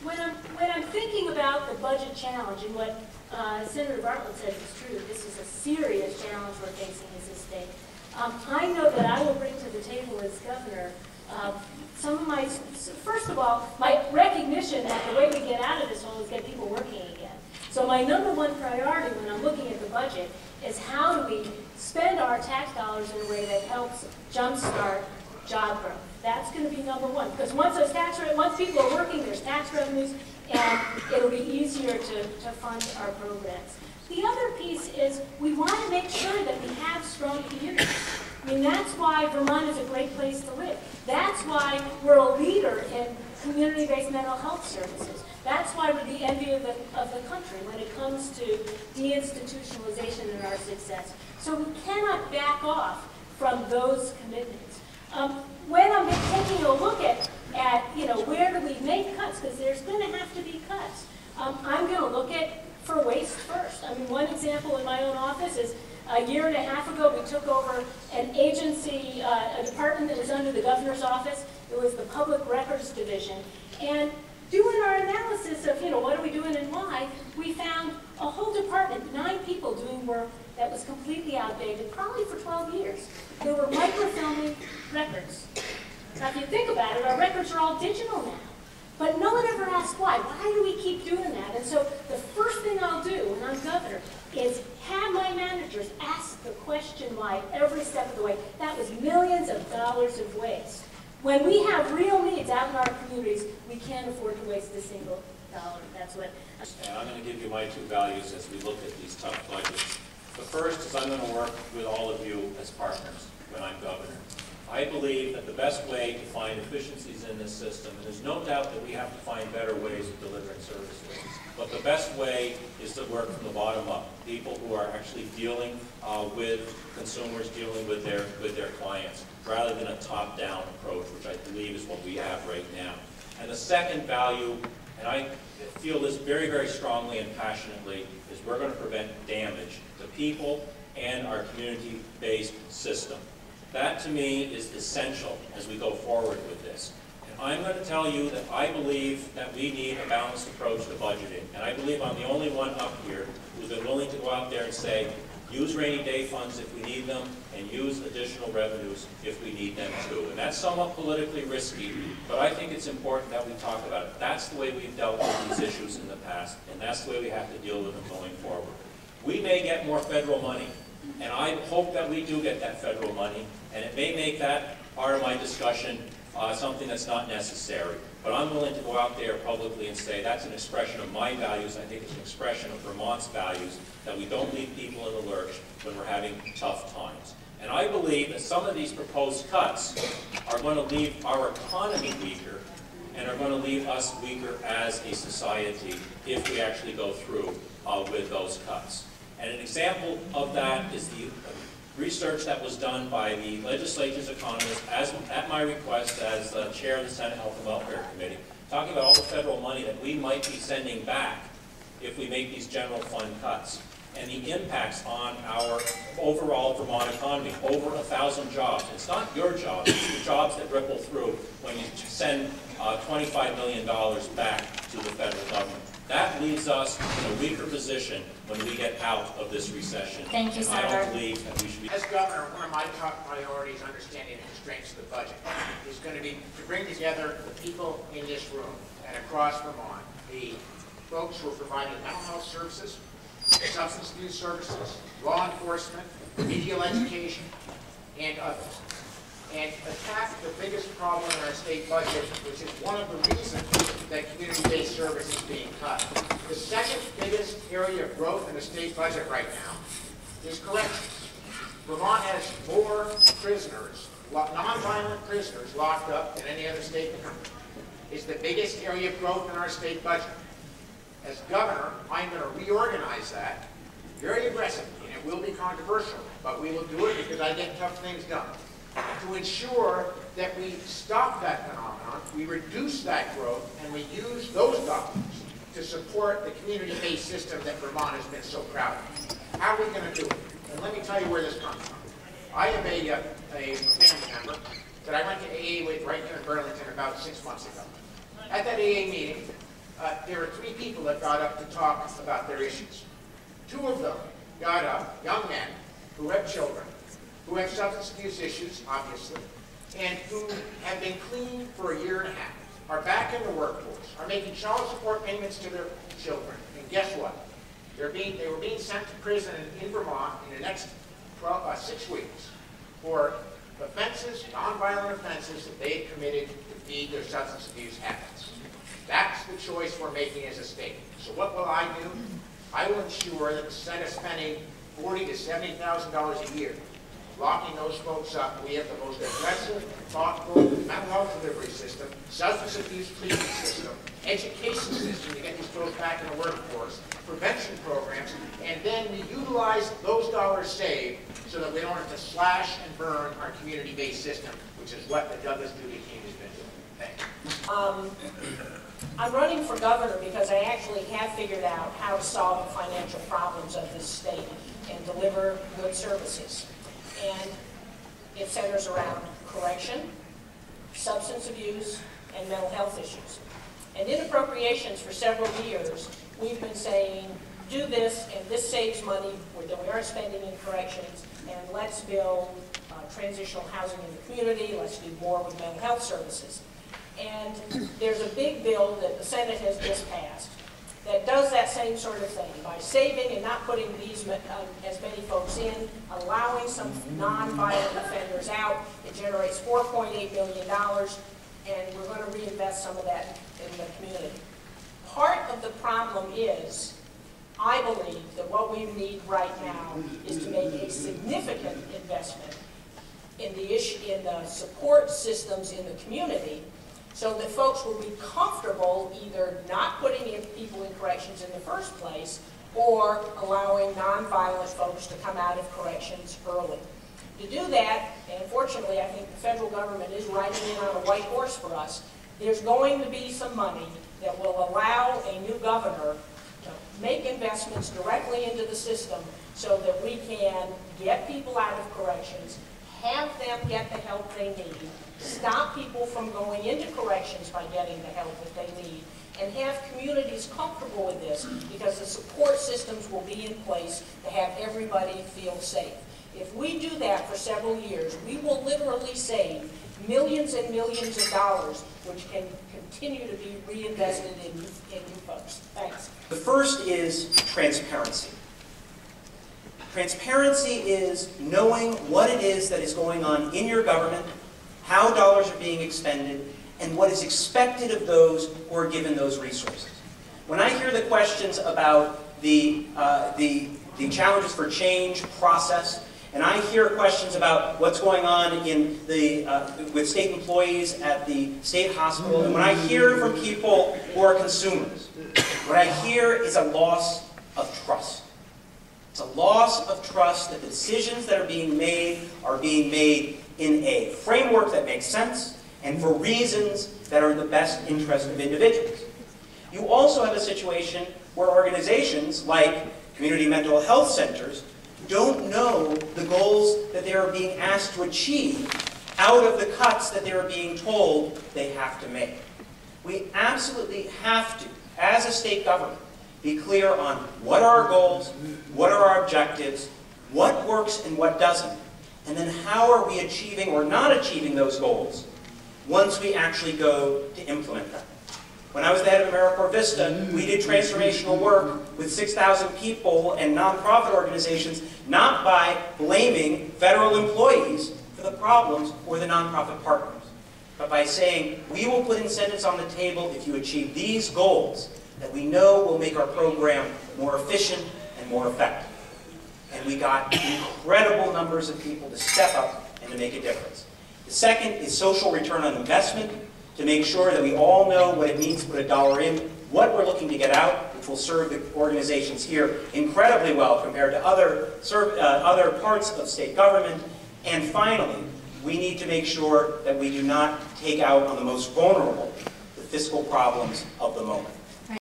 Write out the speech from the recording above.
When I'm thinking about the budget challenge and what Senator Bartlett said is true, this is a serious challenge we're facing as a state. I know that I will bring to the table as governor some of my, first of all, my recognition that the way we get out of this hole is get people working again. So my number one priority when I'm looking at the budget is how do we spend our tax dollars in a way that helps jumpstart job growth. That's going to be number one, because once people are working, there's tax revenues, and it'll be easier to fund our programs. The other piece is we want to make sure that we have strong communities. I mean, that's why Vermont is a great place to live. That's why we're a leader in community-based mental health services. That's why we're the envy of the country when it comes to deinstitutionalization and our success. So we cannot back off from those commitments. When I'm taking a look at where do we make cuts, because there's going to have to be cuts, I'm going to look at for waste first. I mean, one example in my own office is a year and a half ago we took over an agency, a department that was under the governor's office. It was the Public Records Division. And doing our analysis of, what are we doing and why, we found a whole department, 9 people doing work that was completely outdated, probably for 12 years. There were microfilming records. Now, if you think about it, our records are all digital now. But no one ever asked why. Why do we keep doing that? And so the first thing I'll do when I'm governor is have my managers ask the question why every step of the way. That was millions of dollars of waste. When we have real needs out in our communities, we can't afford to waste a single dollar. That's what. And I'm going to give you my 2 values as we look at these tough budgets. The first is I'm going to work with all of you as partners when I'm governor. I believe that the best way to find efficiencies in this system, and there's no doubt that we have to find better ways of delivering services, but the best way is to work from the bottom up. People who are actually dealing with consumers, dealing with their clients, rather than a top-down approach, which I believe is what we have right now. And the second value, and I feel this very, very strongly and passionately, is we're going to prevent damage to people and our community-based system. That, to me, is essential as we go forward with this. And I'm going to tell you that I believe that we need a balanced approach to budgeting. And I believe I'm the only one up here who's been willing to go out there and say, use rainy day funds if we need them, and use additional revenues if we need them too. And that's somewhat politically risky, but I think it's important that we talk about it. That's the way we've dealt with these issues in the past, and that's the way we have to deal with them going forward. We may get more federal money, and I hope that we do get that federal money, and it may make that part of my discussion something that's not necessary. But I'm willing to go out there publicly and say that's an expression of my values. I think it's an expression of Vermont's values, that we don't leave people in the lurch when we're having tough times. And I believe that some of these proposed cuts are going to leave our economy weaker and are going to leave us weaker as a society if we actually go through with those cuts. And an example of that is the research that was done by the legislature's economists at my request as chair of the Senate Health and Welfare Committee, talking about all the federal money that we might be sending back if we make these general fund cuts, and the impacts on our overall Vermont economy. Over 1,000 jobs. It's not your jobs, it's the jobs that ripple through when you send $25 million back to the federal government. That leaves us in a weaker position when we get out of this recession. Thank you, Senator. I don't believe that we should be. As governor, one of my top priorities, understanding the constraints of the budget, is going to be to bring together the people in this room and across Vermont, the folks who are providing mental health services, substance abuse services, law enforcement, remedial education, and others, and attack the biggest problem in our state budget, which is one of the reasons that community-based service is being cut. The second biggest area of growth in the state budget right now is corrections. Vermont has more prisoners, nonviolent prisoners, locked up than any other state in the country. It's the biggest area of growth in our state budget. As governor, I'm going to reorganize that very aggressively, and it will be controversial, but we will do it because I get tough things done, to ensure that we stop that phenomenon, we reduce that growth, and we use those dollars to support the community-based system that Vermont has been so proud of. How are we going to do it? And let me tell you where this comes from. I am a family member that I went to AA with right here in Burlington about 6 months ago. At that AA meeting, there were 3 people that got up to talk about their issues. 2 of them got up, young men who have children, who have substance abuse issues, obviously, and who have been clean for a year and a half, are back in the workforce, are making child support payments to their children. And guess what? They were being sent to prison in Vermont in the next 6 weeks for offenses, nonviolent offenses that they had committed to feed their substance abuse habits. That's the choice we're making as a state. So what will I do? I will ensure that instead of spending $40,000 to $70,000 a year locking those folks up, we have the most aggressive, thoughtful mental health delivery system, substance abuse treatment system, education system to get these folks back in the workforce, prevention programs, and then we utilize those dollars saved so that we don't have to slash and burn our community-based system, which is what the Douglas Duty team has been doing. Thank you. I'm running for governor because I actually have figured out how to solve the financial problems of this state and deliver good services. And it centers around correction, substance abuse, and mental health issues. And in appropriations for several years, we've been saying, do this, and this saves money that we aren't spending in corrections, and let's build transitional housing in the community, let's do more with mental health services. And there's a big bill that the Senate has just passed that does that same sort of thing by saving and not putting these as many folks in, allowing some non-violent offenders out. It generates $4.8 million, and we're going to reinvest some of that in the community. Part of the problem is, I believe that what we need right now is to make a significant investment in the support systems in the community, so that folks will be comfortable either not putting in people in corrections in the first place or allowing nonviolent folks to come out of corrections early. To do that, and unfortunately I think the federal government is riding in on a white horse for us, there's going to be some money that will allow a new governor to make investments directly into the system so that we can get people out of corrections, have them get the help they need, stop people from going into corrections by getting the help that they need, and have communities comfortable with this because the support systems will be in place to have everybody feel safe. If we do that for several years, we will literally save millions and millions of dollars, which can continue to be reinvested in new folks. Thanks. The first is transparency. Transparency is knowing what it is that is going on in your government, how dollars are being expended, and what is expected of those who are given those resources. When I hear the questions about the challenges for change process, and I hear questions about what's going on in with state employees at the state hospital, and when I hear from people who are consumers, what I hear is a loss of trust. It's a loss of trust that the decisions that are being made in a framework that makes sense and for reasons that are in the best interest of individuals. You also have a situation where organizations like community mental health centers don't know the goals that they are being asked to achieve out of the cuts that they are being told they have to make. We absolutely have to, as a state government, be clear on what are our goals, what are our objectives, what works and what doesn't, and then how are we achieving or not achieving those goals once we actually go to implement them. When I was the head of AmeriCorps Vista, we did transformational work with 6,000 people and nonprofit organizations, not by blaming federal employees for the problems or the nonprofit partners, but by saying, we will put incentives on the table if you achieve these goals that we know will make our program more efficient and more effective. And we got incredible numbers of people to step up and to make a difference. The second is social return on investment, to make sure that we all know what it means to put a dollar in, what we're looking to get out, which will serve the organizations here incredibly well compared to other parts of state government. And finally, we need to make sure that we do not take out on the most vulnerable the fiscal problems of the moment.